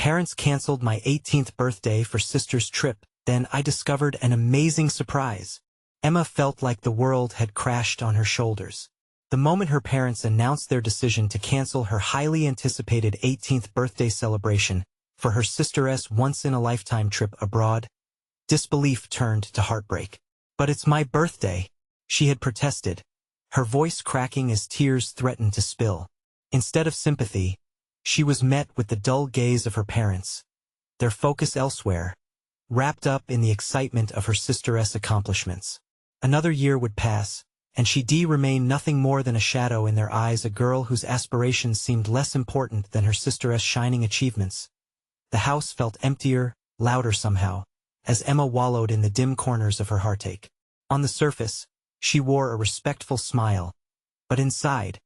parents canceled my 18th birthday for sister's trip, then I discovered an amazing surprise. Emma felt like the world had crashed on her shoulders. The moment her parents announced their decision to cancel her highly anticipated 18th birthday celebration for her sister's once-in-a-lifetime trip abroad, disbelief turned to heartbreak. "But it's my birthday," she had protested, her voice cracking as tears threatened to spill. Instead of sympathy, she was met with the dull gaze of her parents, their focus elsewhere, wrapped up in the excitement of her sister's accomplishments. Another year would pass, and she'd remain nothing more than a shadow in their eyes, a girl whose aspirations seemed less important than her sister's shining achievements. The house felt emptier, louder somehow, as Emma wallowed in the dim corners of her heartache. On the surface, she wore a respectful smile, but inside,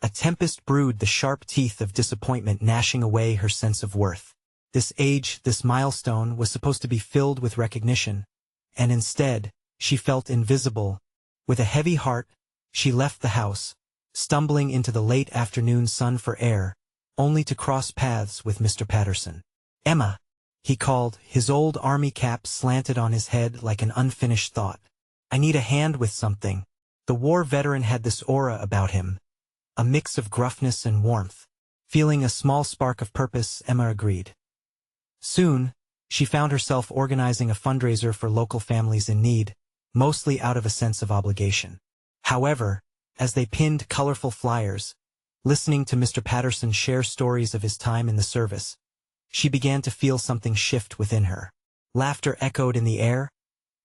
a tempest brewed, the sharp teeth of disappointment gnashing away her sense of worth. This age, this milestone, was supposed to be filled with recognition, and instead, she felt invisible. With a heavy heart, she left the house, stumbling into the late afternoon sun for air, only to cross paths with Mr. Patterson. "Emma," he called, his old army cap slanted on his head like an unfinished thought. "I need a hand with something." The war veteran had this aura about him, a mix of gruffness and warmth. Feeling a small spark of purpose, Emma agreed. Soon, she found herself organizing a fundraiser for local families in need, mostly out of a sense of obligation. However, as they pinned colorful flyers, listening to Mr. Patterson share stories of his time in the service, she began to feel something shift within her. Laughter echoed in the air,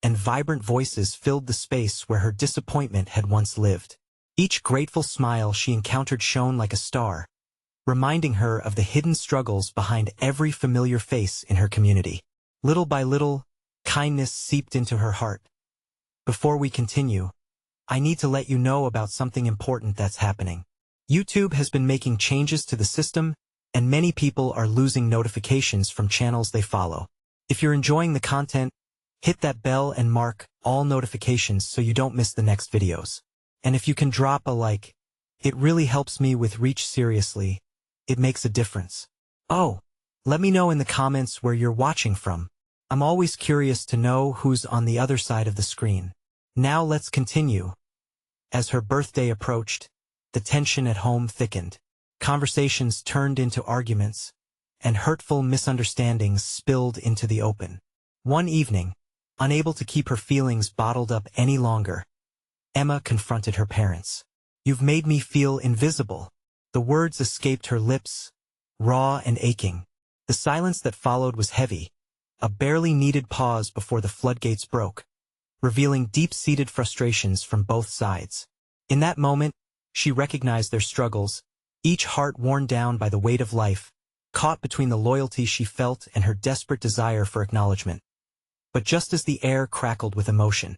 and vibrant voices filled the space where her disappointment had once lived. Each grateful smile she encountered shone like a star, reminding her of the hidden struggles behind every familiar face in her community. Little by little, kindness seeped into her heart. "Before we continue, I need to let you know about something important that's happening. YouTube has been making changes to the system, and many people are losing notifications from channels they follow. If you're enjoying the content, hit that bell and mark all notifications so you don't miss the next videos. And if you can drop a like, it really helps me with reach. Seriously, it makes a difference. Oh, let me know in the comments where you're watching from. I'm always curious to know who's on the other side of the screen. Now let's continue." As her birthday approached, the tension at home thickened. Conversations turned into arguments, and hurtful misunderstandings spilled into the open. One evening, unable to keep her feelings bottled up any longer, Emma confronted her parents. "You've made me feel invisible." The words escaped her lips, raw and aching. The silence that followed was heavy, a barely needed pause before the floodgates broke, revealing deep-seated frustrations from both sides. In that moment, she recognized their struggles, each heart worn down by the weight of life, caught between the loyalty she felt and her desperate desire for acknowledgement. But just as the air crackled with emotion,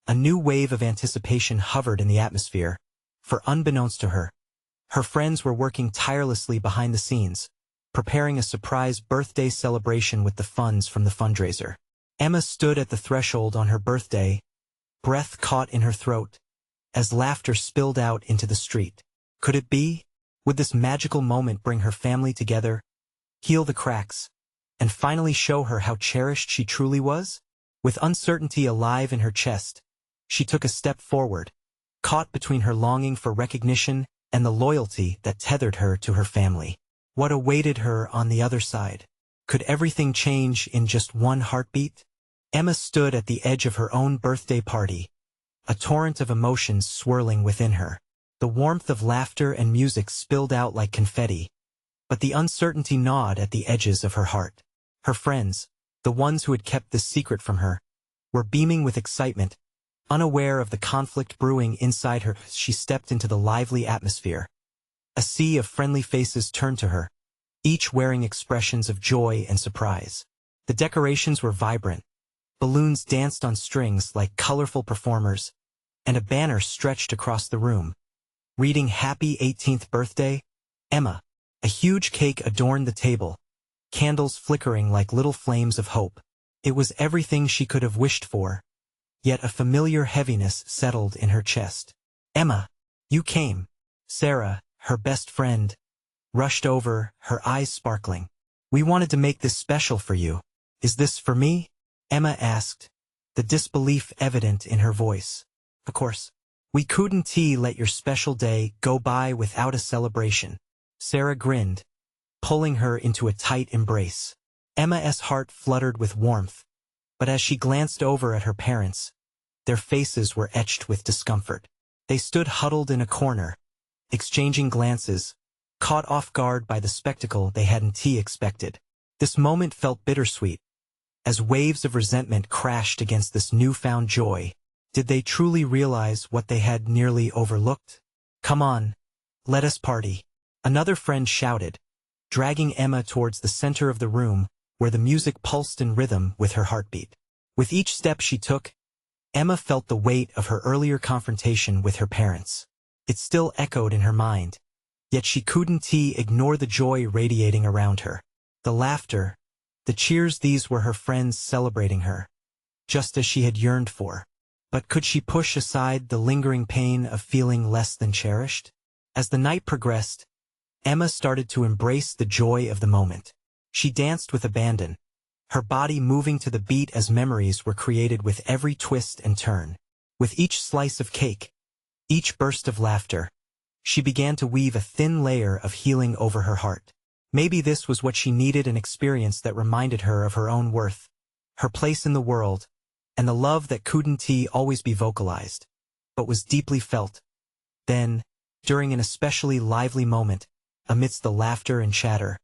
a new wave of anticipation hovered in the atmosphere, for unbeknownst to her, her friends were working tirelessly behind the scenes, preparing a surprise birthday celebration with the funds from the fundraiser. Emma stood at the threshold on her birthday, breath caught in her throat, as laughter spilled out into the street. Could it be? Would this magical moment bring her family together, heal the cracks, and finally show her how cherished she truly was? With uncertainty alive in her chest, she took a step forward, caught between her longing for recognition and the loyalty that tethered her to her family. What awaited her on the other side? Could everything change in just one heartbeat? Emma stood at the edge of her own birthday party, a torrent of emotions swirling within her. The warmth of laughter and music spilled out like confetti, but the uncertainty gnawed at the edges of her heart. Her friends, the ones who had kept this secret from her, were beaming with excitement, unaware of the conflict brewing inside her as she stepped into the lively atmosphere. A sea of friendly faces turned to her, each wearing expressions of joy and surprise. The decorations were vibrant. Balloons danced on strings like colorful performers, and a banner stretched across the room, reading "Happy 18th Birthday, Emma." A huge cake adorned the table, candles flickering like little flames of hope. It was everything she could have wished for, yet a familiar heaviness settled in her chest. "Emma, you came." Sarah, her best friend, rushed over, her eyes sparkling. We wanted to make this special for you. Is this for me? Emma asked, the disbelief evident in her voice. Of course. We couldn't let your special day go by without a celebration. Sarah grinned, pulling her into a tight embrace. Emma's heart fluttered with warmth, but as she glanced over at her parents, their faces were etched with discomfort. They stood huddled in a corner, exchanging glances, caught off guard by the spectacle they hadn't expected. This moment felt bittersweet, as waves of resentment crashed against this newfound joy. Did they truly realize what they had nearly overlooked? Come on, let us party. Another friend shouted, dragging Emma towards the center of the room, where the music pulsed in rhythm with her heartbeat. With each step she took, Emma felt the weight of her earlier confrontation with her parents. It still echoed in her mind, yet she couldn't ignore the joy radiating around her. The laughter, the cheers, these were her friends celebrating her, just as she had yearned for. But could she push aside the lingering pain of feeling less than cherished? As the night progressed, Emma started to embrace the joy of the moment. She danced with abandon, her body moving to the beat as memories were created with every twist and turn. With each slice of cake, each burst of laughter, she began to weave a thin layer of healing over her heart. Maybe this was what she needed, an experience that reminded her of her own worth, her place in the world, and the love that couldn't always be vocalized, but was deeply felt. Then, during an especially lively moment, amidst the laughter and chatter,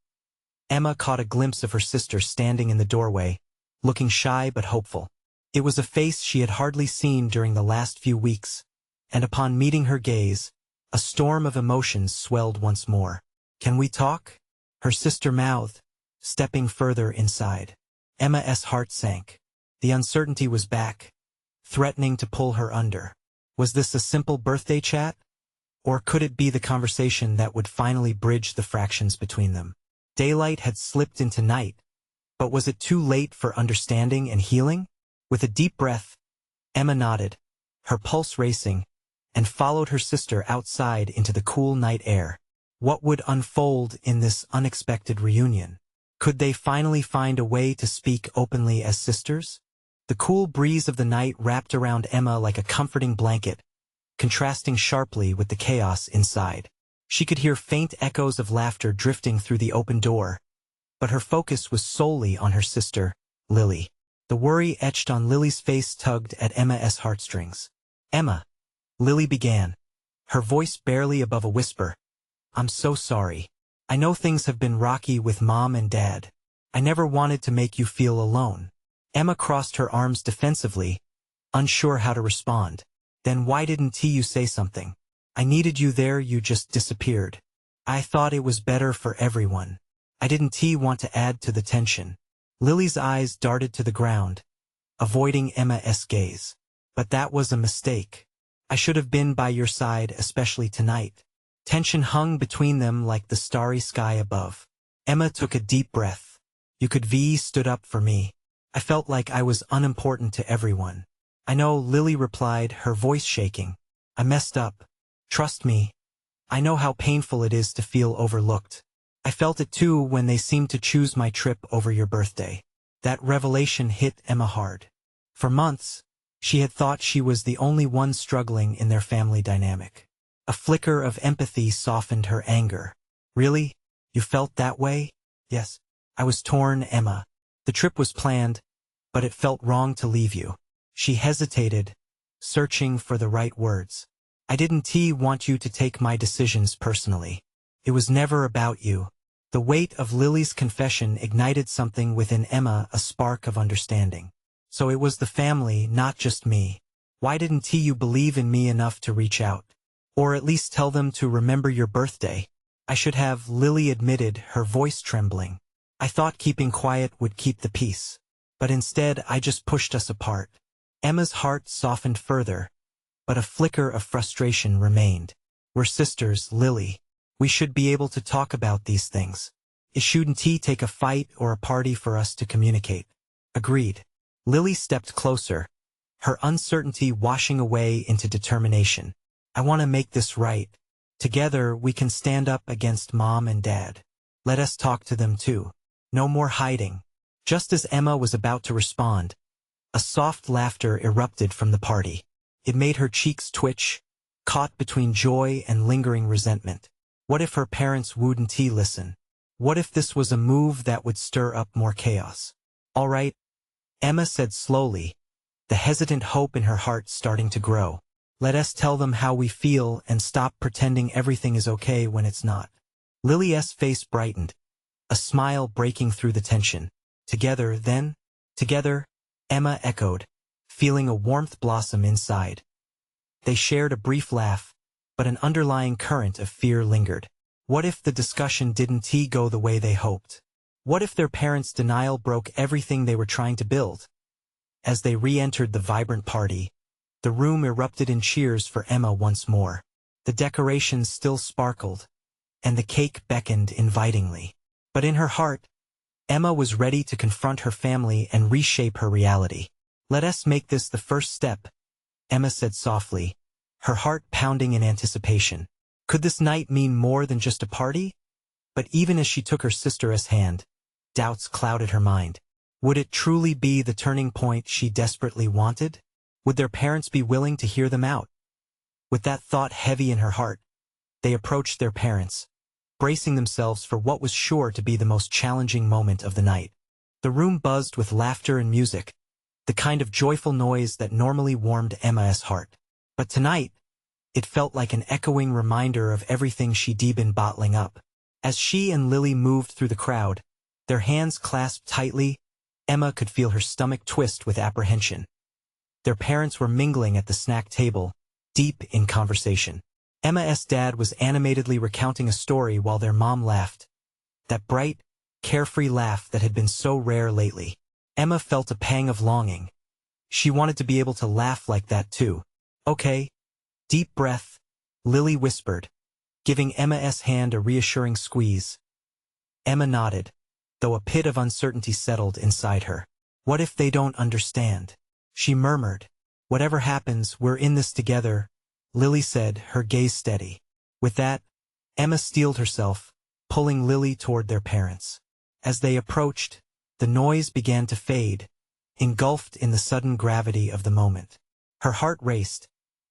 Emma caught a glimpse of her sister standing in the doorway, looking shy but hopeful. It was a face she had hardly seen during the last few weeks, and upon meeting her gaze, a storm of emotions swelled once more. Can we talk? Her sister mouthed, stepping further inside. Emma's heart sank. The uncertainty was back, threatening to pull her under. Was this a simple birthday chat? Or could it be the conversation that would finally bridge the fractions between them? Daylight had slipped into night, but was it too late for understanding and healing? With a deep breath, Emma nodded, her pulse racing, and followed her sister outside into the cool night air. What would unfold in this unexpected reunion? Could they finally find a way to speak openly as sisters? The cool breeze of the night wrapped around Emma like a comforting blanket, contrasting sharply with the chaos inside. She could hear faint echoes of laughter drifting through the open door, but her focus was solely on her sister, Lily. The worry etched on Lily's face tugged at Emma's heartstrings. Emma, Lily began, her voice barely above a whisper. I'm so sorry. I know things have been rocky with Mom and Dad. I never wanted to make you feel alone. Emma crossed her arms defensively, unsure how to respond. Then why didn't you say something? I needed you there, you just disappeared. I thought it was better for everyone. I didn't want to add to the tension. Lily's eyes darted to the ground, avoiding Emma's gaze. But that was a mistake. I should have been by your side, especially tonight. Tension hung between them like the starry sky above. Emma took a deep breath. You could stood up for me. I felt like I was unimportant to everyone. I know, Lily replied, her voice shaking. I messed up. Trust me. I know how painful it is to feel overlooked. I felt it too when they seemed to choose my trip over your birthday. That revelation hit Emma hard. For months, she had thought she was the only one struggling in their family dynamic. A flicker of empathy softened her anger. Really? You felt that way? Yes. I was torn, Emma. The trip was planned, but it felt wrong to leave you. She hesitated, searching for the right words. I didn't want you to take my decisions personally. It was never about you. The weight of Lily's confession ignited something within Emma, a spark of understanding. So it was the family, not just me. Why didn't you believe in me enough to reach out? Or at least tell them to remember your birthday? I should have, Lily admitted, her voice trembling. I thought keeping quiet would keep the peace. But instead I just pushed us apart. Emma's heart softened further, but a flicker of frustration remained. We're sisters, Lily. We should be able to talk about these things. It shouldn't take a fight or a party for us to communicate. Agreed. Lily stepped closer, her uncertainty washing away into determination. I want to make this right. Together we can stand up against Mom and Dad. Let us talk to them too. No more hiding. Just as Emma was about to respond, a soft laughter erupted from the party. It made her cheeks twitch, caught between joy and lingering resentment. What if her parents wouldn't listen? What if this was a move that would stir up more chaos? All right, Emma said slowly, the hesitant hope in her heart starting to grow. Let us tell them how we feel and stop pretending everything is okay when it's not. Lily's face brightened, a smile breaking through the tension. Together, then? Together, Emma echoed, feeling a warmth blossom inside. They shared a brief laugh, but an underlying current of fear lingered. What if the discussion didn't go the way they hoped? What if their parents' denial broke everything they were trying to build? As they re-entered the vibrant party, the room erupted in cheers for Emma once more. The decorations still sparkled, and the cake beckoned invitingly. But in her heart, Emma was ready to confront her family and reshape her reality. Let us make this the first step, Emma said softly, her heart pounding in anticipation. Could this night mean more than just a party? But even as she took her sister's hand, doubts clouded her mind. Would it truly be the turning point she desperately wanted? Would their parents be willing to hear them out? With that thought heavy in her heart, they approached their parents, bracing themselves for what was sure to be the most challenging moment of the night. The room buzzed with laughter and music, the kind of joyful noise that normally warmed Emma's heart. But tonight, it felt like an echoing reminder of everything she'd been bottling up. As she and Lily moved through the crowd, their hands clasped tightly, Emma could feel her stomach twist with apprehension. Their parents were mingling at the snack table, deep in conversation. Emma's dad was animatedly recounting a story while their mom laughed. That bright, carefree laugh that had been so rare lately. Emma felt a pang of longing. She wanted to be able to laugh like that too. Okay. Deep breath, Lily whispered, giving Emma's hand a reassuring squeeze. Emma nodded, though a pit of uncertainty settled inside her. What if they don't understand? She murmured. Whatever happens, we're in this together, Lily said, her gaze steady. With that, Emma steeled herself, pulling Lily toward their parents. As they approached, the noise began to fade, engulfed in the sudden gravity of the moment. Her heart raced,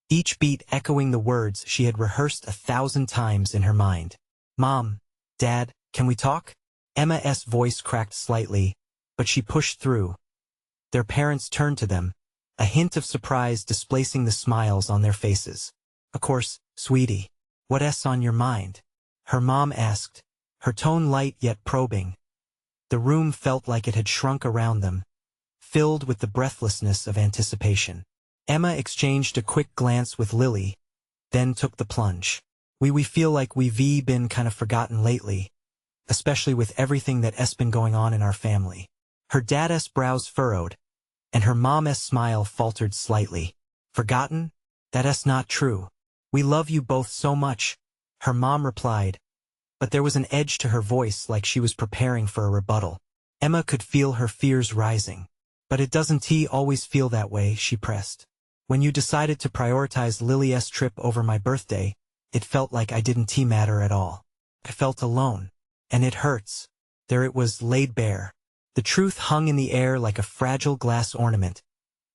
each beat echoing the words she had rehearsed 1,000 times in her mind. Mom, Dad, can we talk? Emma's voice cracked slightly, but she pushed through. Their parents turned to them, a hint of surprise displacing the smiles on their faces. Of course, sweetie. What's on your mind? Her mom asked, her tone light yet probing. The room felt like it had shrunk around them, filled with the breathlessness of anticipation. Emma exchanged a quick glance with Lily, then took the plunge. We feel like we've been kind of forgotten lately, especially with everything that's been going on in our family. Her dad's brows furrowed, and her mom's smile faltered slightly. Forgotten? That's not true. We love you both so much, her mom replied, but there was an edge to her voice like she was preparing for a rebuttal. Emma could feel her fears rising. But it doesn't always feel that way, she pressed. When you decided to prioritize Lily's trip over my birthday, it felt like I didn't matter at all. I felt alone. And it hurts. There it was, laid bare. The truth hung in the air like a fragile glass ornament,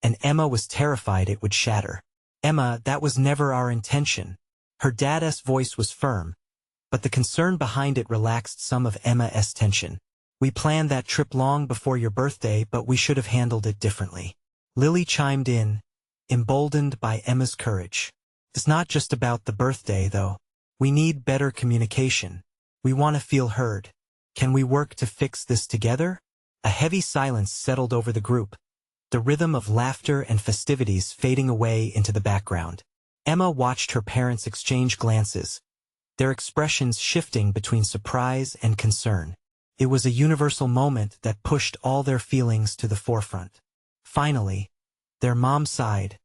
and Emma was terrified it would shatter. Emma, that was never our intention. Her dad's voice was firm, but the concern behind it relaxed some of Emma's tension. We planned that trip long before your birthday, but we should have handled it differently. Lily chimed in, emboldened by Emma's courage. It's not just about the birthday, though. We need better communication. We want to feel heard. Can we work to fix this together? A heavy silence settled over the group, the rhythm of laughter and festivities fading away into the background. Emma watched her parents exchange glances, their expressions shifting between surprise and concern. It was a universal moment that pushed all their feelings to the forefront. Finally, their mom sighed,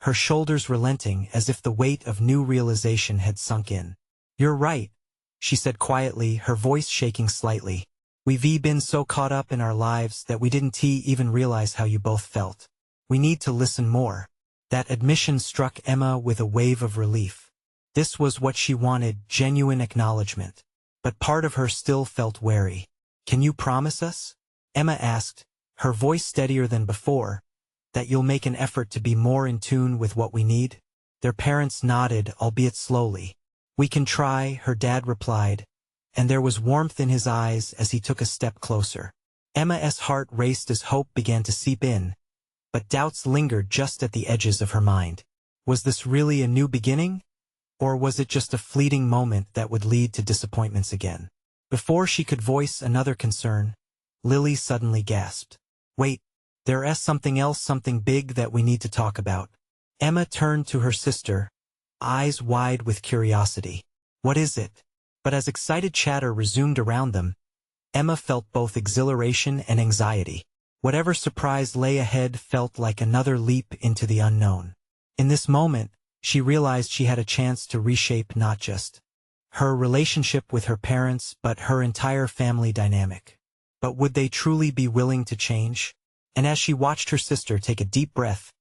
her shoulders relenting as if the weight of new realization had sunk in. You're right, she said quietly, her voice shaking slightly. We've been so caught up in our lives that we didn't even realize how you both felt. We need to listen more. That admission struck Emma with a wave of relief. This was what she wanted, genuine acknowledgement. But part of her still felt wary. Can you promise us? Emma asked, her voice steadier than before, that you'll make an effort to be more in tune with what we need? Their parents nodded, albeit slowly. We can try, her dad replied, and there was warmth in his eyes as he took a step closer. Emma's heart raced as hope began to seep in, but doubts lingered just at the edges of her mind. Was this really a new beginning? Or was it just a fleeting moment that would lead to disappointments again? Before she could voice another concern, Lily suddenly gasped. Wait, there's something else, something big that we need to talk about. Emma turned to her sister, eyes wide with curiosity. What is it? But as excited chatter resumed around them, Emma felt both exhilaration and anxiety. Whatever surprise lay ahead felt like another leap into the unknown. In this moment, she realized she had a chance to reshape not just her relationship with her parents but her entire family dynamic. But would they truly be willing to change? And as she watched her sister take a deep breath,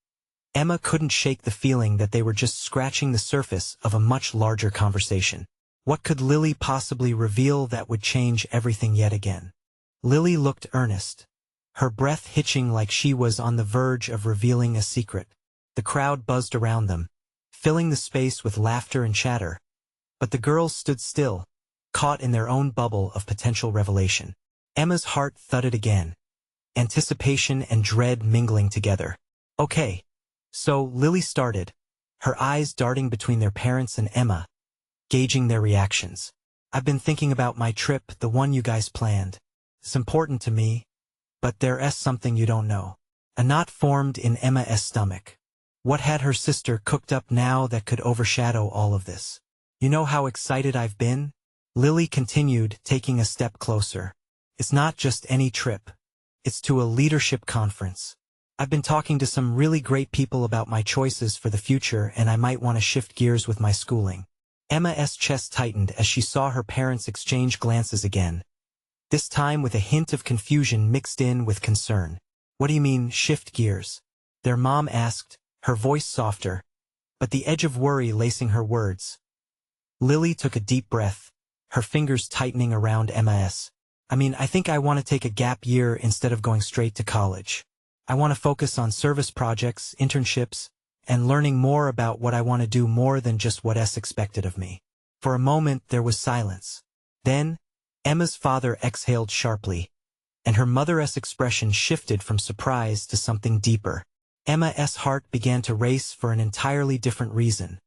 Emma couldn't shake the feeling that they were just scratching the surface of a much larger conversation. What could Lily possibly reveal that would change everything yet again? Lily looked earnest, her breath hitching like she was on the verge of revealing a secret. The crowd buzzed around them, filling the space with laughter and chatter, but the girls stood still, caught in their own bubble of potential revelation. Emma's heart thudded again, anticipation and dread mingling together. Okay, so Lily started, her eyes darting between their parents and Emma, gauging their reactions. I've been thinking about my trip, the one you guys planned. It's important to me, but there's something you don't know. A knot formed in Emma's stomach. What had her sister cooked up now that could overshadow all of this? You know how excited I've been? Lily continued, taking a step closer. It's not just any trip. It's to a leadership conference. I've been talking to some really great people about my choices for the future, and I might want to shift gears with my schooling. Emma's chest tightened as she saw her parents exchange glances again, this time with a hint of confusion mixed in with concern. What do you mean, shift gears? Their mom asked, her voice softer, but the edge of worry lacing her words. Lily took a deep breath, her fingers tightening around Emma's. I think I want to take a gap year instead of going straight to college. I want to focus on service projects, internships, and learning more about what I want to do more than just what's expected of me. For a moment there was silence. Then, Emma's father exhaled sharply, and her mother's expression shifted from surprise to something deeper. Emma's heart began to race for an entirely different reason.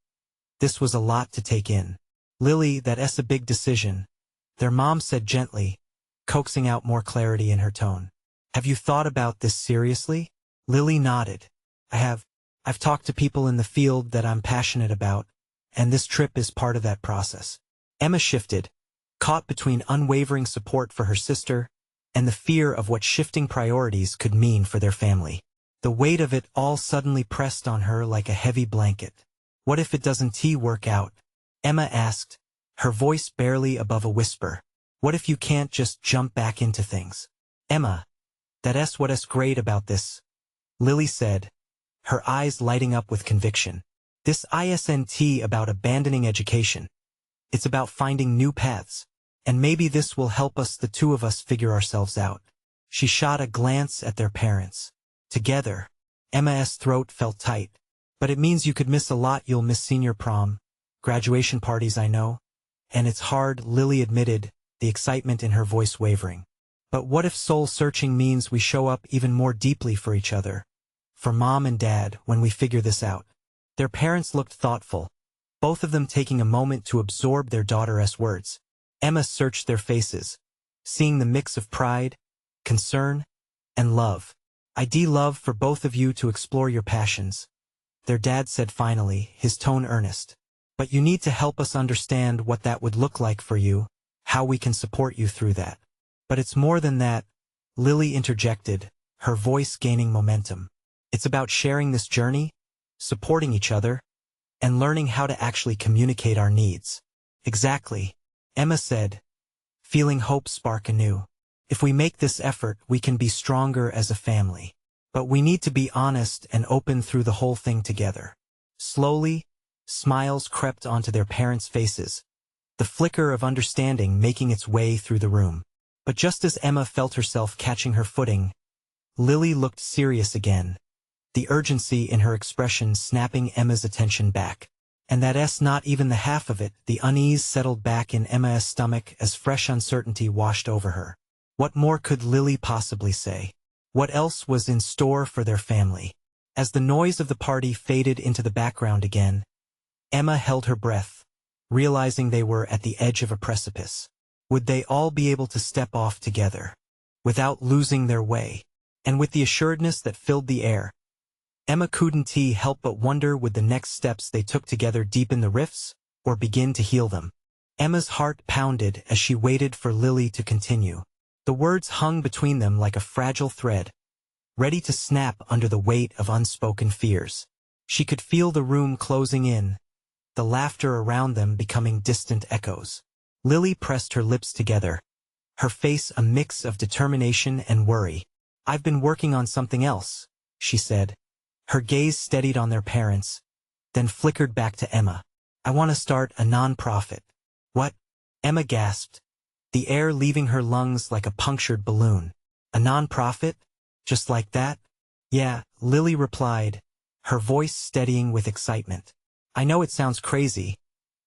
This was a lot to take in. Lily, that's a big decision, their mom said gently, coaxing out more clarity in her tone. Have you thought about this seriously? Lily nodded. I've talked to people in the field that I'm passionate about, and this trip is part of that process. Emma shifted, caught between unwavering support for her sister and the fear of what shifting priorities could mean for their family. The weight of it all suddenly pressed on her like a heavy blanket. What if it doesn't work out? Emma asked, her voice barely above a whisper. What if you can't just jump back into things? Emma, that's what's great about this, Lily said, her eyes lighting up with conviction. This isn't about abandoning education. It's about finding new paths. And maybe this will help us, the two of us, figure ourselves out. She shot a glance at their parents. Together, Emma's throat felt tight. But it means you could miss a lot. You'll miss senior prom, graduation parties, I know. And it's hard, Lily admitted, the excitement in her voice wavering. But what if soul-searching means we show up even more deeply for each other? For Mom and Dad, when we figure this out. Their parents looked thoughtful, both of them taking a moment to absorb their daughter's words. Emma searched their faces, seeing the mix of pride, concern, and love. I'd love for both of you to explore your passions, their dad said finally, his tone earnest. But you need to help us understand what that would look like for you, how we can support you through that. But it's more than that, Lily interjected, her voice gaining momentum. It's about sharing this journey, supporting each other, and learning how to actually communicate our needs. Exactly, Emma said, feeling hope spark anew. If we make this effort, we can be stronger as a family. But we need to be honest and open through the whole thing together. Slowly, smiles crept onto their parents' faces, the flicker of understanding making its way through the room. But just as Emma felt herself catching her footing, Lily looked serious again, the urgency in her expression snapping Emma's attention back. And that's not even the half of it. The unease settled back in Emma's stomach as fresh uncertainty washed over her. What more could Lily possibly say? What else was in store for their family? As the noise of the party faded into the background again, Emma held her breath, realizing they were at the edge of a precipice. Would they all be able to step off together, without losing their way? And with the assuredness that filled the air, Emma couldn't help but wonder, would the next steps they took together deepen the rifts, or begin to heal them? Emma's heart pounded as she waited for Lily to continue. The words hung between them like a fragile thread, ready to snap under the weight of unspoken fears. She could feel the room closing in, the laughter around them becoming distant echoes. Lily pressed her lips together, her face a mix of determination and worry. "I've been working on something else," she said. Her gaze steadied on their parents, then flickered back to Emma. "I want to start a non-profit." "What?" Emma gasped, the air leaving her lungs like a punctured balloon. "A non-profit? Just like that?" "Yeah," Lily replied, her voice steadying with excitement. "I know it sounds crazy,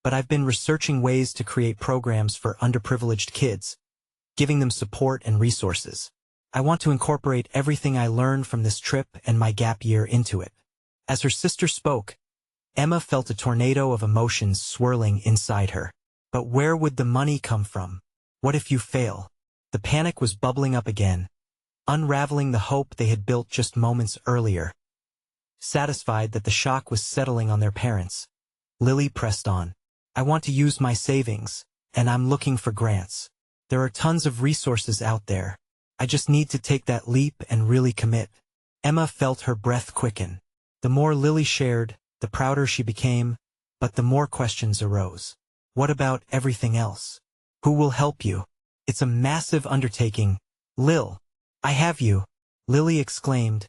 but I've been researching ways to create programs for underprivileged kids, giving them support and resources. I want to incorporate everything I learned from this trip and my gap year into it." As her sister spoke, Emma felt a tornado of emotions swirling inside her. But where would the money come from? What if you fail? The panic was bubbling up again, unraveling the hope they had built just moments earlier. Satisfied that the shock was settling on their parents, Lily pressed on. "I want to use my savings, and I'm looking for grants. There are tons of resources out there. I just need to take that leap and really commit." Emma felt her breath quicken. The more Lily shared, the prouder she became, but the more questions arose. What about everything else? Who will help you? It's a massive undertaking. "Lil, I have you," Lily exclaimed,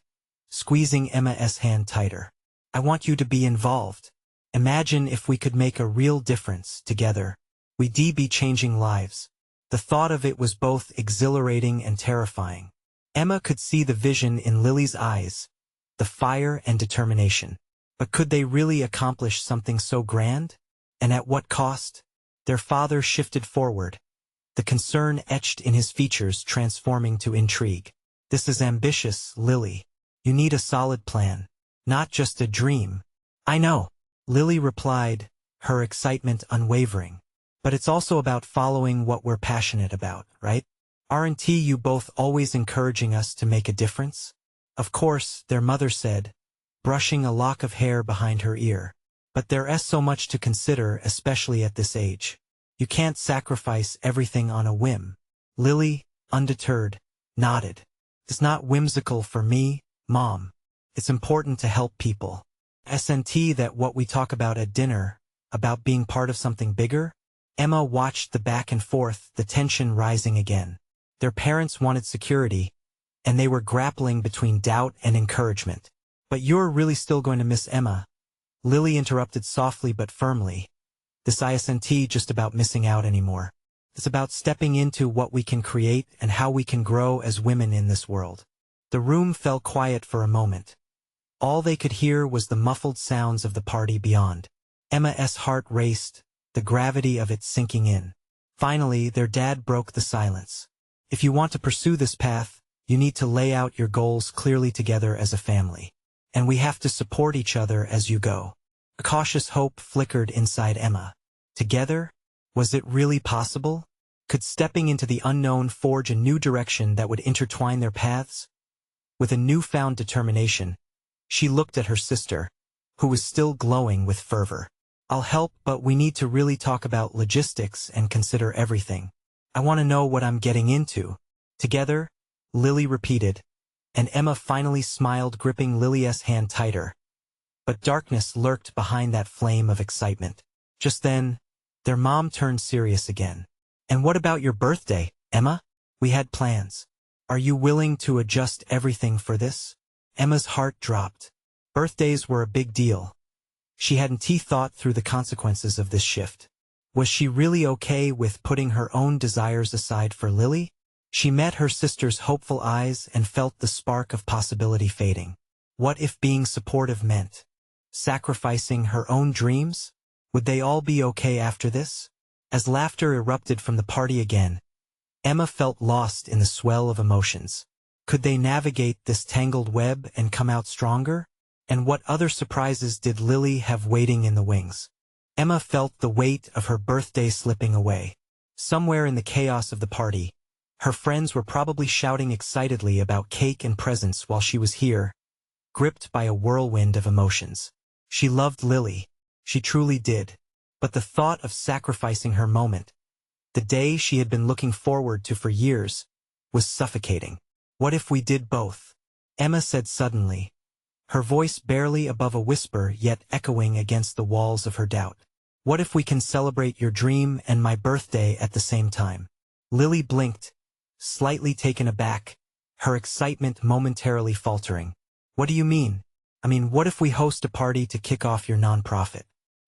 squeezing Emma's hand tighter. "I want you to be involved. Imagine if we could make a real difference together. We'd be changing lives." The thought of it was both exhilarating and terrifying. Emma could see the vision in Lily's eyes, the fire and determination. But could they really accomplish something so grand? And at what cost? Their father shifted forward, the concern etched in his features transforming to intrigue. "This is ambitious, Lily. You need a solid plan, not just a dream." "I know," Lily replied, her excitement unwavering. "But it's also about following what we're passionate about, right? Aren't you both always encouraging us to make a difference?" "Of course," their mother said, brushing a lock of hair behind her ear. "But there's so much to consider, especially at this age. You can't sacrifice everything on a whim." Lily, undeterred, nodded. "It's not whimsical for me, Mom. It's important to help people. Isn't that what we talk about at dinner, about being part of something bigger?" Emma watched the back and forth, the tension rising again. Their parents wanted security, and they were grappling between doubt and encouragement. "But you're really still going to miss Emma," Lily interrupted softly but firmly. "This isn't just about missing out anymore. It's about stepping into what we can create and how we can grow as women in this world." The room fell quiet for a moment. All they could hear was the muffled sounds of the party beyond. Emma's heart raced, the gravity of it sinking in. Finally, their dad broke the silence. "If you want to pursue this path, you need to lay out your goals clearly together as a family. And we have to support each other as you go." A cautious hope flickered inside Emma. Together? Was it really possible? Could stepping into the unknown forge a new direction that would intertwine their paths? With a newfound determination, she looked at her sister, who was still glowing with fervor. "I'll help, but we need to really talk about logistics and consider everything. I want to know what I'm getting into." "Together?" Lily repeated, and Emma finally smiled, gripping Lily's hand tighter. But darkness lurked behind that flame of excitement. Just then, their mom turned serious again. "And what about your birthday, Emma? We had plans. Are you willing to adjust everything for this?" Emma's heart dropped. Birthdays were a big deal. She hadn't thought through the consequences of this shift. Was she really okay with putting her own desires aside for Lily? She met her sister's hopeful eyes and felt the spark of possibility fading. What if being supportive meant sacrificing her own dreams? Would they all be okay after this? As laughter erupted from the party again, Emma felt lost in the swell of emotions. Could they navigate this tangled web and come out stronger? And what other surprises did Lily have waiting in the wings? Emma felt the weight of her birthday slipping away. Somewhere in the chaos of the party, her friends were probably shouting excitedly about cake and presents while she was here, gripped by a whirlwind of emotions. She loved Lily. She truly did. But the thought of sacrificing her moment, the day she had been looking forward to for years, was suffocating. What if we did both? Emma said suddenly, her voice barely above a whisper yet echoing against the walls of her doubt. What if we can celebrate your dream and my birthday at the same time? Lily blinked, slightly taken aback, her excitement momentarily faltering. What do you mean? I mean, what if we host a party to kick off your nonprofit?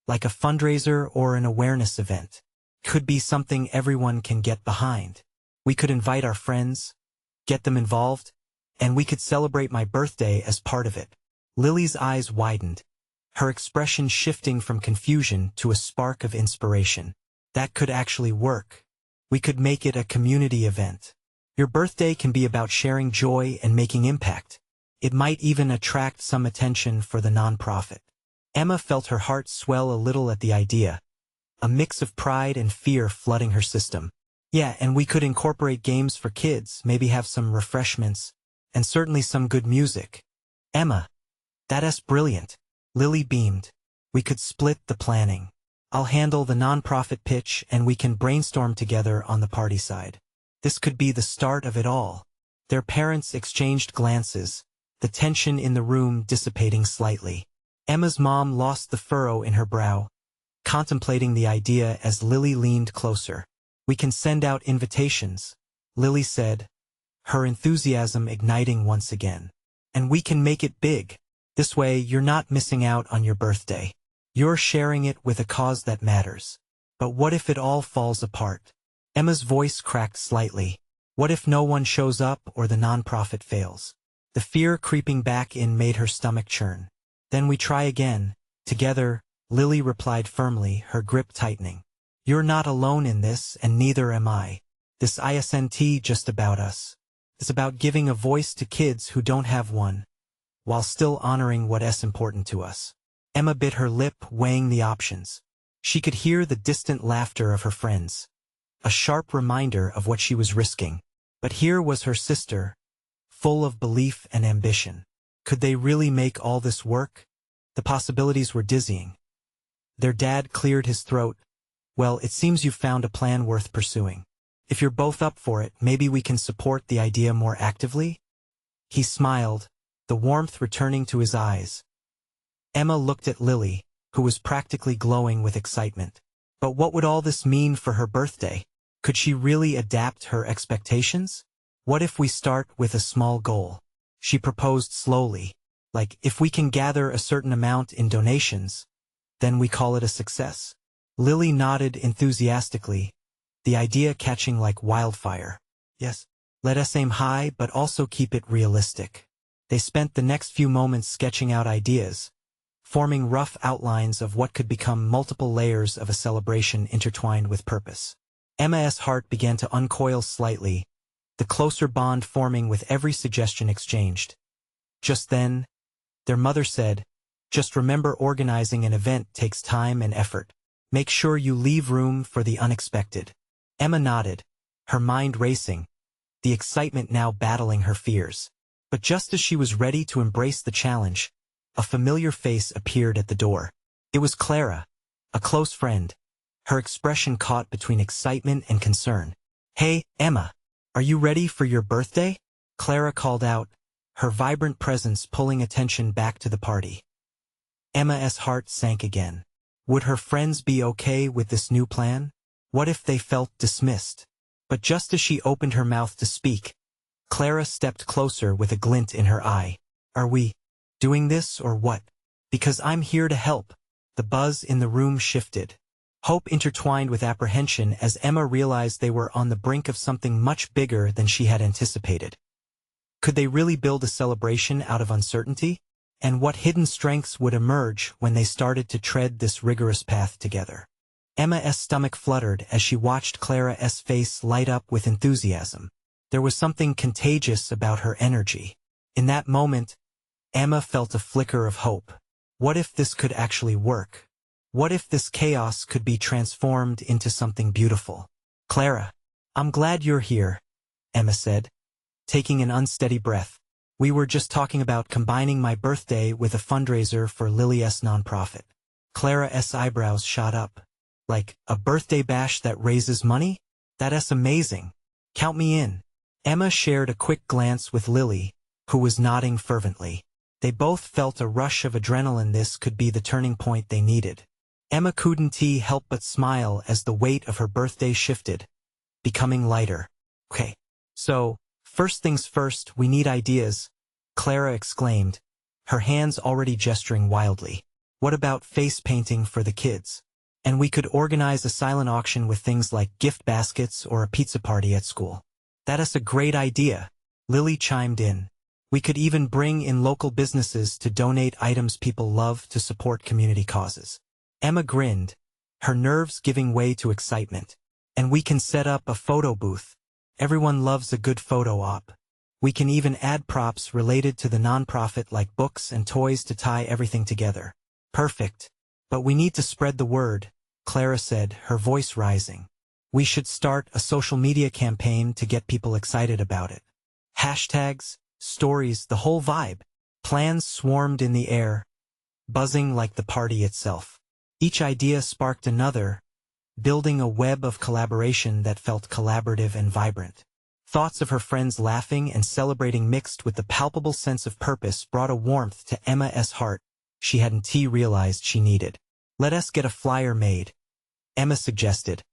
Like a fundraiser or an awareness event. Could be something everyone can get behind. We could invite our friends, get them involved, and we could celebrate my birthday as part of it. Lily's eyes widened, her expression shifting from confusion to a spark of inspiration. That could actually work. We could make it a community event. Your birthday can be about sharing joy and making impact. It might even attract some attention for the nonprofit. Emma felt her heart swell a little at the idea, a mix of pride and fear flooding her system. Yeah, and we could incorporate games for kids, maybe have some refreshments, and certainly some good music. Emma, that's brilliant. Lily beamed. We could split the planning. I'll handle the nonprofit pitch and we can brainstorm together on the party side. This could be the start of it all. Their parents exchanged glances, the tension in the room dissipating slightly. Emma's mom lost the furrow in her brow, contemplating the idea as Lily leaned closer. We can send out invitations, Lily said, her enthusiasm igniting once again. And we can make it big. This way you're not missing out on your birthday. You're sharing it with a cause that matters. But what if it all falls apart? Emma's voice cracked slightly. What if no one shows up or the nonprofit fails? The fear creeping back in made her stomach churn. Then we try again. Together, Lily replied firmly, her grip tightening. You're not alone in this, and neither am I. This isn't just about us. It's about giving a voice to kids who don't have one, while still honoring what's important to us. Emma bit her lip, weighing the options. She could hear the distant laughter of her friends, a sharp reminder of what she was risking. But here was her sister, full of belief and ambition. Could they really make all this work? The possibilities were dizzying. Their dad cleared his throat. Well, it seems you've found a plan worth pursuing. If you're both up for it, maybe we can support the idea more actively? He smiled, the warmth returning to his eyes. Emma looked at Lily, who was practically glowing with excitement. But what would all this mean for her birthday? Could she really adapt her expectations? What if we start with a small goal? She proposed slowly. Like, if we can gather a certain amount in donations, then we call it a success. Lily nodded enthusiastically, the idea catching like wildfire. Yes, let us aim high but also keep it realistic. They spent the next few moments sketching out ideas, forming rough outlines of what could become multiple layers of a celebration intertwined with purpose. Emma's heart began to uncoil slightly, the closer bond forming with every suggestion exchanged. Just then, their mother said, "Just remember, organizing an event takes time and effort. Make sure you leave room for the unexpected." Emma nodded, her mind racing, the excitement now battling her fears. But just as she was ready to embrace the challenge, a familiar face appeared at the door. It was Clara, a close friend, her expression caught between excitement and concern. "Hey, Emma, are you ready for your birthday?" Clara called out, her vibrant presence pulling attention back to the party. Emma's heart sank again. Would her friends be okay with this new plan? What if they felt dismissed? But just as she opened her mouth to speak, Clara stepped closer with a glint in her eye. "Are we doing this or what? Because I'm here to help." The buzz in the room shifted. Hope intertwined with apprehension as Emma realized they were on the brink of something much bigger than she had anticipated. Could they really build a celebration out of uncertainty? And what hidden strengths would emerge when they started to tread this rigorous path together? Emma's stomach fluttered as she watched Clara's face light up with enthusiasm. There was something contagious about her energy. In that moment, Emma felt a flicker of hope. What if this could actually work? What if this chaos could be transformed into something beautiful? Clara, I'm glad you're here, Emma said, taking an unsteady breath. We were just talking about combining my birthday with a fundraiser for Lily's nonprofit. Clara's eyebrows shot up. Like, a birthday bash that raises money? That's amazing. Count me in. Emma shared a quick glance with Lily, who was nodding fervently. They both felt a rush of adrenaline. This could be the turning point they needed. Emma couldn't help but smile as the weight of her birthday shifted, becoming lighter. Okay, so, first things first, we need ideas, Clara exclaimed, her hands already gesturing wildly. What about face painting for the kids? And we could organize a silent auction with things like gift baskets or a pizza party at school. That's a great idea, Lily chimed in. We could even bring in local businesses to donate items people love to support community causes. Emma grinned, her nerves giving way to excitement. And we can set up a photo booth. Everyone loves a good photo op. We can even add props related to the nonprofit like books and toys to tie everything together. Perfect. But we need to spread the word, Clara said, her voice rising. We should start a social media campaign to get people excited about it. Hashtags, stories, the whole vibe. Plans swarmed in the air, buzzing like the party itself. Each idea sparked another, building a web of collaboration that felt collaborative and vibrant. Thoughts of her friends laughing and celebrating mixed with the palpable sense of purpose brought a warmth to Emma's heart she hadn't realized she needed. Let us get a flyer made, Emma suggested,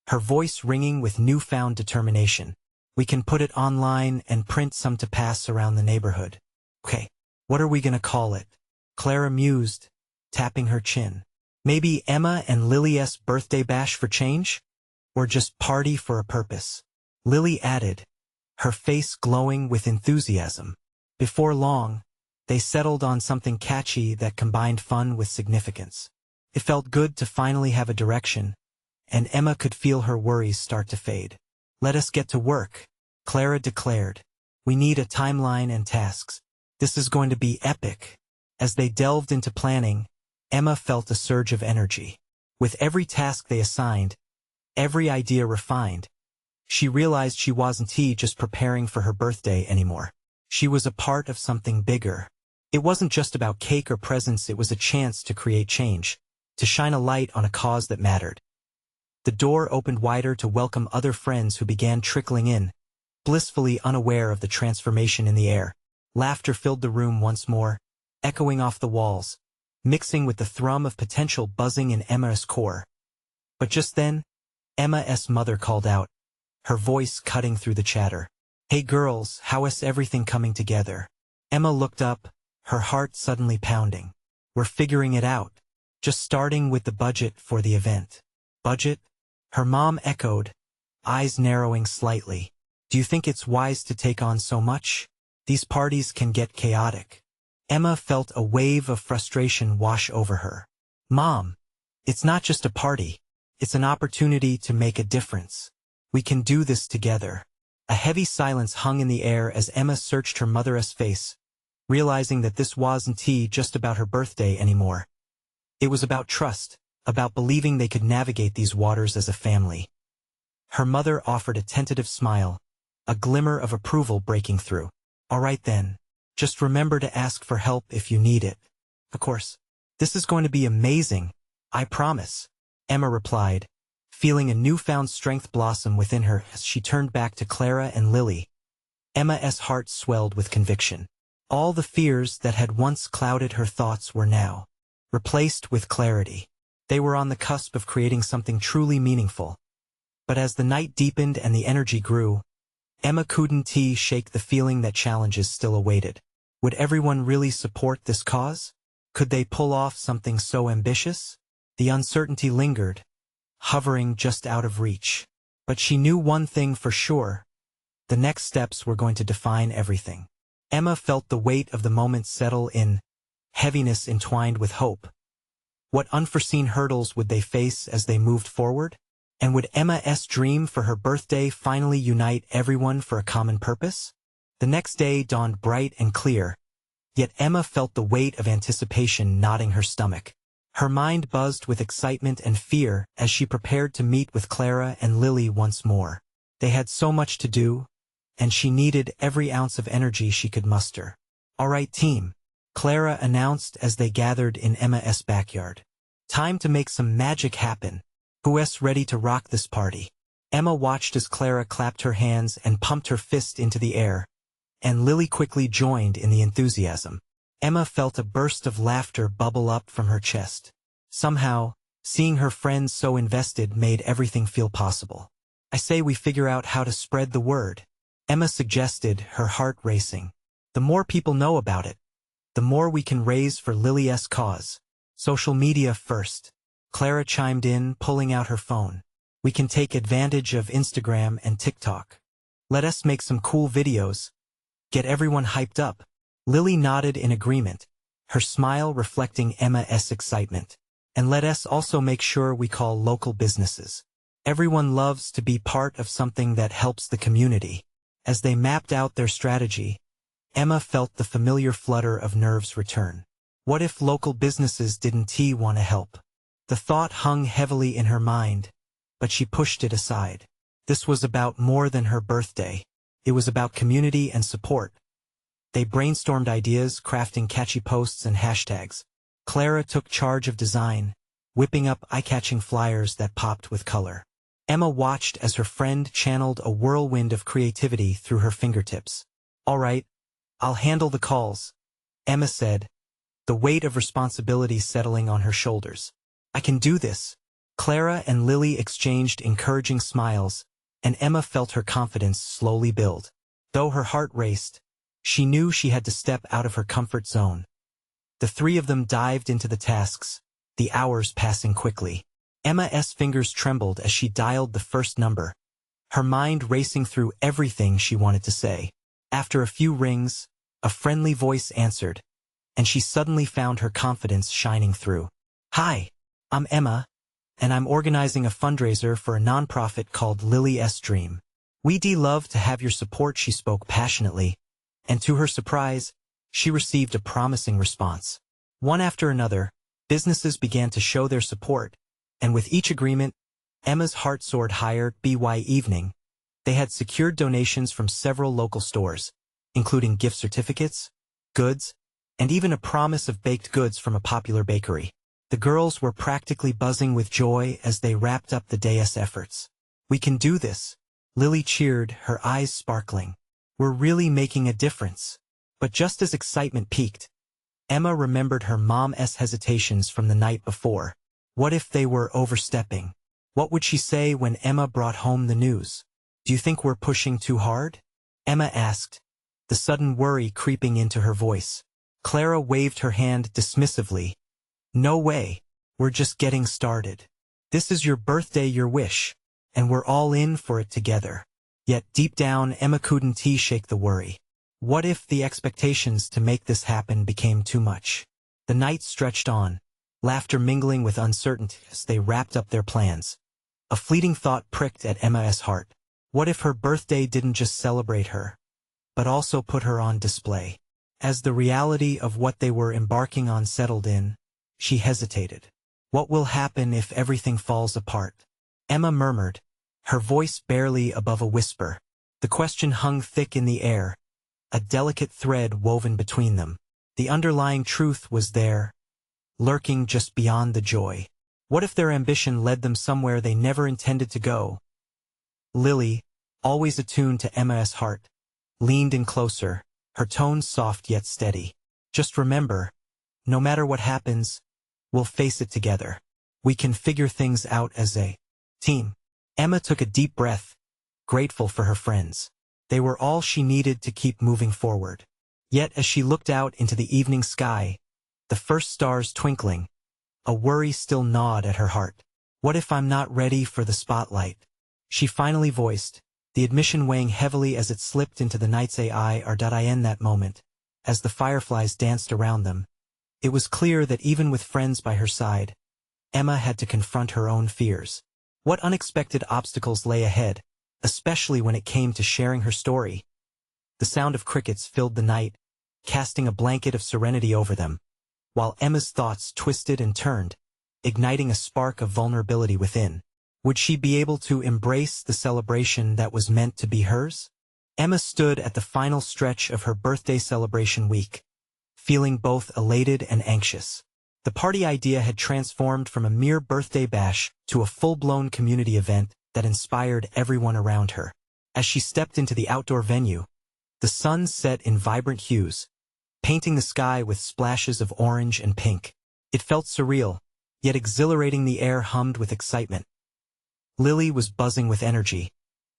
her voice ringing with newfound determination. We can put it online and print some to pass around the neighborhood. Okay, what are we gonna call it? Clara mused, tapping her chin. Maybe Emma and Lily's birthday bash for change? Or just party for a purpose? Lily added, her face glowing with enthusiasm. Before long, they settled on something catchy that combined fun with significance. It felt good to finally have a direction, and Emma could feel her worries start to fade. Let us get to work, Clara declared. We need a timeline and tasks. This is going to be epic. As they delved into planning, Emma felt a surge of energy. With every task they assigned, every idea refined, she realized she wasn't just preparing for her birthday anymore. She was a part of something bigger. It wasn't just about cake or presents, it was a chance to create change, to shine a light on a cause that mattered. The door opened wider to welcome other friends who began trickling in, blissfully unaware of the transformation in the air. Laughter filled the room once more, echoing off the walls, mixing with the thrum of potential buzzing in Emma's core. But just then, Emma's mother called out, her voice cutting through the chatter. Hey girls, how is everything coming together? Emma looked up, her heart suddenly pounding. We're figuring it out. Just starting with the budget for the event. Budget? Her mom echoed, eyes narrowing slightly. Do you think it's wise to take on so much? These parties can get chaotic. Emma felt a wave of frustration wash over her. Mom, it's not just a party. It's an opportunity to make a difference. We can do this together. A heavy silence hung in the air as Emma searched her mother's face, realizing that this wasn't just about her birthday anymore. It was about trust, about believing they could navigate these waters as a family. Her mother offered a tentative smile, a glimmer of approval breaking through. All right then, just remember to ask for help if you need it. Of course, this is going to be amazing, I promise, Emma replied, feeling a newfound strength blossom within her as she turned back to Clara and Lily. Emma's heart swelled with conviction. All the fears that had once clouded her thoughts were now replaced with clarity. They were on the cusp of creating something truly meaningful. But as the night deepened and the energy grew, Emma couldn't shake the feeling that challenges still awaited. Would everyone really support this cause? Could they pull off something so ambitious? The uncertainty lingered, hovering just out of reach. But she knew one thing for sure. The next steps were going to define everything. Emma felt the weight of the moment settle in, heaviness entwined with hope. What unforeseen hurdles would they face as they moved forward? And would Emma's dream for her birthday finally unite everyone for a common purpose? The next day dawned bright and clear, yet Emma felt the weight of anticipation knotting her stomach. Her mind buzzed with excitement and fear as she prepared to meet with Clara and Lily once more. They had so much to do, and she needed every ounce of energy she could muster. "All right, team," Clara announced as they gathered in Emma's backyard. "Time to make some magic happen. Who's ready to rock this party?" Emma watched as Clara clapped her hands and pumped her fist into the air, and Lily quickly joined in the enthusiasm. Emma felt a burst of laughter bubble up from her chest. Somehow, seeing her friends so invested made everything feel possible. "I say we figure out how to spread the word," Emma suggested, her heart racing. "The more people know about it, the more we can raise for Lily's cause." "Social media first," Clara chimed in, pulling out her phone. "We can take advantage of Instagram and TikTok. Let us make some cool videos. Get everyone hyped up." Lily nodded in agreement, her smile reflecting Emma's excitement. "And let us also make sure we call local businesses. Everyone loves to be part of something that helps the community." As they mapped out their strategy, Emma felt the familiar flutter of nerves return. What if local businesses didn't want to help? The thought hung heavily in her mind, but she pushed it aside. This was about more than her birthday. It was about community and support. They brainstormed ideas, crafting catchy posts and hashtags. Clara took charge of design, whipping up eye-catching flyers that popped with color. Emma watched as her friend channeled a whirlwind of creativity through her fingertips. "All right, I'll handle the calls," Emma said, the weight of responsibility settling on her shoulders. "I can do this." Clara and Lily exchanged encouraging smiles, and Emma felt her confidence slowly build. Though her heart raced, she knew she had to step out of her comfort zone. The three of them dived into the tasks, the hours passing quickly. Emma's fingers trembled as she dialed the first number, her mind racing through everything she wanted to say. After a few rings, a friendly voice answered, and she suddenly found her confidence shining through. "Hi, I'm Emma, and I'm organizing a fundraiser for a nonprofit called Lily's Dream. We'd love to have your support," she spoke passionately, and to her surprise, she received a promising response. One after another, businesses began to show their support, and with each agreement, Emma's heart soared higher. By evening, they had secured donations from several local stores, including gift certificates, goods, and even a promise of baked goods from a popular bakery. The girls were practically buzzing with joy as they wrapped up the day's efforts. "We can do this," Lily cheered, her eyes sparkling. "We're really making a difference." But just as excitement peaked, Emma remembered her mom's hesitations from the night before. What if they were overstepping? What would she say when Emma brought home the news? "Do you think we're pushing too hard?" Emma asked, the sudden worry creeping into her voice. Clara waved her hand dismissively. "No way, we're just getting started. This is your birthday, your wish, and we're all in for it together." Yet deep down, Emma couldn't shake the worry. What if the expectations to make this happen became too much? The night stretched on, laughter mingling with uncertainty as they wrapped up their plans. A fleeting thought pricked at Emma's heart. What if her birthday didn't just celebrate her, but also put her on display? As the reality of what they were embarking on settled in, she hesitated. What will happen if everything falls apart? Emma murmured, her voice barely above a whisper. The question hung thick in the air, a delicate thread woven between them. The underlying truth was there, lurking just beyond the joy. What if their ambition led them somewhere they never intended to go? Lily, always attuned to Emma's heart, leaned in closer, her tone soft yet steady. "Just remember, no matter what happens, we'll face it together. We can figure things out as a team." Emma took a deep breath, grateful for her friends. They were all she needed to keep moving forward. Yet as she looked out into the evening sky, the first stars twinkling, a worry still gnawed at her heart. What if I'm not ready for the spotlight? She finally voiced, the admission weighing heavily as it slipped into the night's in that moment. As the fireflies danced around them, it was clear that even with friends by her side, Emma had to confront her own fears. What unexpected obstacles lay ahead, especially when it came to sharing her story? The sound of crickets filled the night, casting a blanket of serenity over them, while Emma's thoughts twisted and turned, igniting a spark of vulnerability within. Would she be able to embrace the celebration that was meant to be hers? Emma stood at the final stretch of her birthday celebration week, feeling both elated and anxious. The party idea had transformed from a mere birthday bash to a full-blown community event that inspired everyone around her. As she stepped into the outdoor venue, the sun set in vibrant hues, painting the sky with splashes of orange and pink. It felt surreal, yet exhilarating. The air hummed with excitement. Lily was buzzing with energy,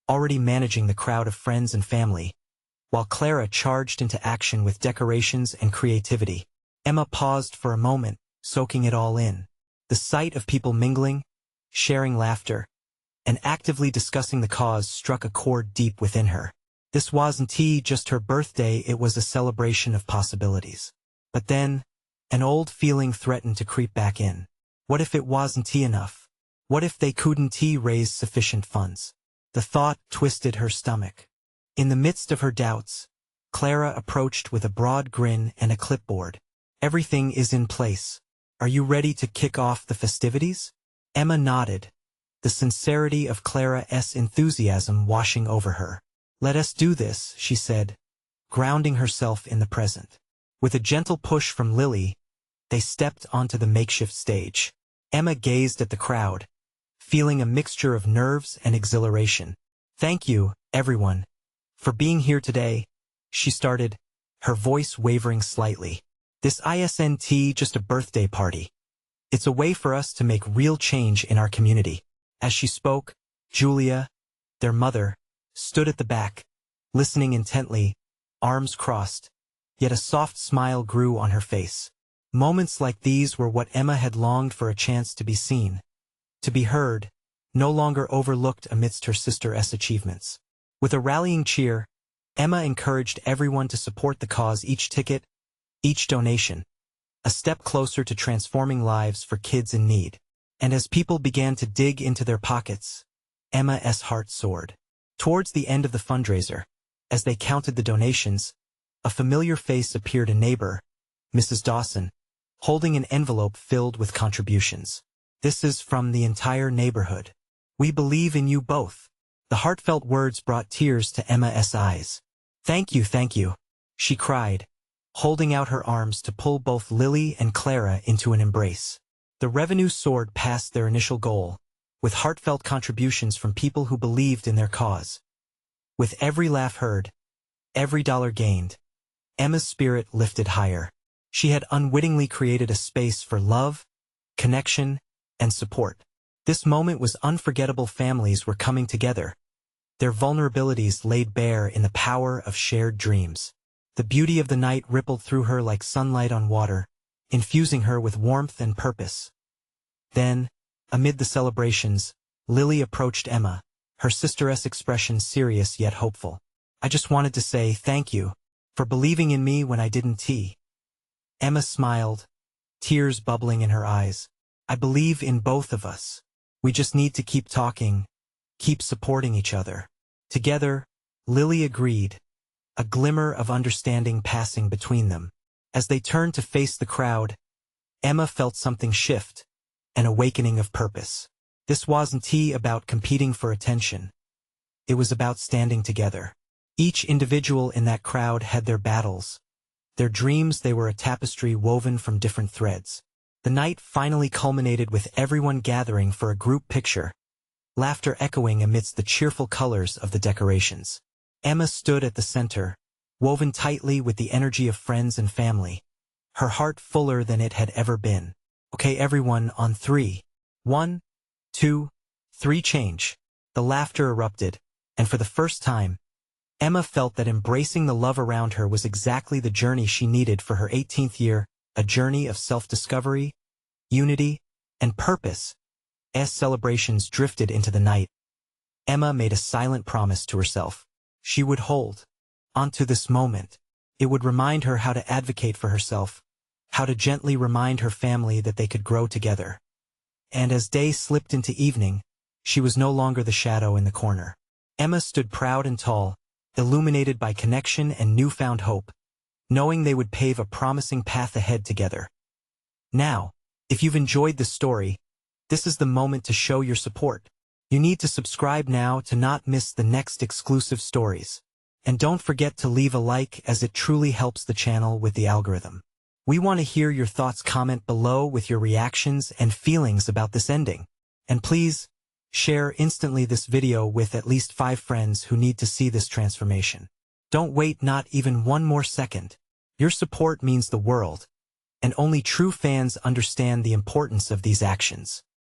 already managing the crowd of friends and family, while Clara charged into action with decorations and creativity. Emma paused for a moment, soaking it all in. The sight of people mingling, sharing laughter, and actively discussing the cause struck a chord deep within her. This wasn't just her birthday, it was a celebration of possibilities. But then, an old feeling threatened to creep back in. What if it wasn't enough? What if they couldn't raise sufficient funds? The thought twisted her stomach. In the midst of her doubts, Clara approached with a broad grin and a clipboard. Everything is in place. Are you ready to kick off the festivities? Emma nodded, the sincerity of Clara's enthusiasm washing over her. Let us do this, she said, grounding herself in the present. With a gentle push from Lily, they stepped onto the makeshift stage. Emma gazed at the crowd, feeling a mixture of nerves and exhilaration. Thank you, everyone, for being here today, she started, her voice wavering slightly. This isn't just a birthday party. It's a way for us to make real change in our community. As she spoke, Julia, their mother, stood at the back, listening intently, arms crossed, yet a soft smile grew on her face. Moments like these were what Emma had longed for, a chance to be seen, to be heard, no longer overlooked amidst her sister's achievements. With a rallying cheer, Emma encouraged everyone to support the cause. Each ticket, each donation, a step closer to transforming lives for kids in need. And as people began to dig into their pockets, Emma's heart soared. Towards the end of the fundraiser, as they counted the donations, a familiar face appeared, a neighbor, Mrs. Dawson, holding an envelope filled with contributions. This is from the entire neighborhood. We believe in you both. The heartfelt words brought tears to Emma's eyes. Thank you, she cried, holding out her arms to pull both Lily and Clara into an embrace. The revenue soared past their initial goal, with heartfelt contributions from people who believed in their cause. With every laugh heard, every dollar gained, Emma's spirit lifted higher. She had unwittingly created a space for love, connection, and support. This moment was unforgettable. Families were coming together, their vulnerabilities laid bare in the power of shared dreams. The beauty of the night rippled through her like sunlight on water, infusing her with warmth and purpose. Then, amid the celebrations, Lily approached Emma, her sister's expression serious yet hopeful. I just wanted to say thank you for believing in me when I didn't. Emma smiled, tears bubbling in her eyes. I believe in both of us. We just need to keep talking, keep supporting each other. Together, Lily agreed, a glimmer of understanding passing between them. As they turned to face the crowd, Emma felt something shift, an awakening of purpose. This wasn't about competing for attention. It was about standing together. Each individual in that crowd had their battles, their dreams. They were a tapestry woven from different threads. The night finally culminated with everyone gathering for a group picture, laughter echoing amidst the cheerful colors of the decorations. Emma stood at the center, woven tightly with the energy of friends and family, her heart fuller than it had ever been. Okay, everyone, on 3. 1, 2, 3, change. The laughter erupted, and for the first time, Emma felt that embracing the love around her was exactly the journey she needed for her 18th year, a journey of self-discovery, unity, and purpose. As celebrations drifted into the night, Emma made a silent promise to herself. She would hold onto this moment. It would remind her how to advocate for herself, how to gently remind her family that they could grow together. And as day slipped into evening, she was no longer the shadow in the corner. Emma stood proud and tall, illuminated by connection and newfound hope, knowing they would pave a promising path ahead together. Now, if you've enjoyed this story, this is the moment to show your support. You need to subscribe now to not miss the next exclusive stories. And don't forget to leave a like, as it truly helps the channel with the algorithm. We want to hear your thoughts. Comment below with your reactions and feelings about this ending. And please, share instantly this video with at least 5 friends who need to see this transformation. Don't wait not even one more second. Your support means the world, and only true fans understand the importance of these actions.